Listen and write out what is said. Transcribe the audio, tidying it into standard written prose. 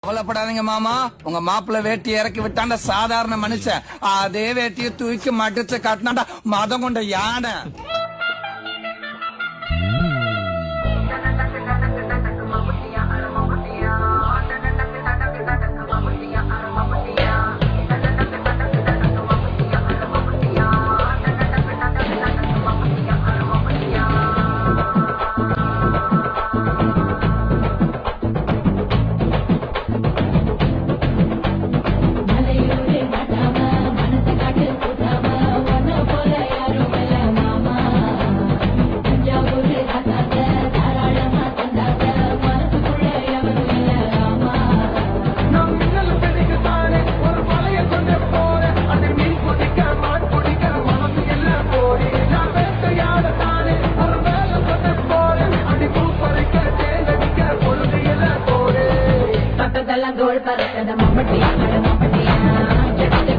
கவலைப்படாதீங்க மாமா, உங்க மாப்பிள்ள வேட்டி இறக்கி விட்டாண்ட சாதாரண மனுஷன், அதே வேட்டியை தூக்கி மடிச்சு காட்டினாண்டா மதம் கொண்ட யானை. Dol para cada mamá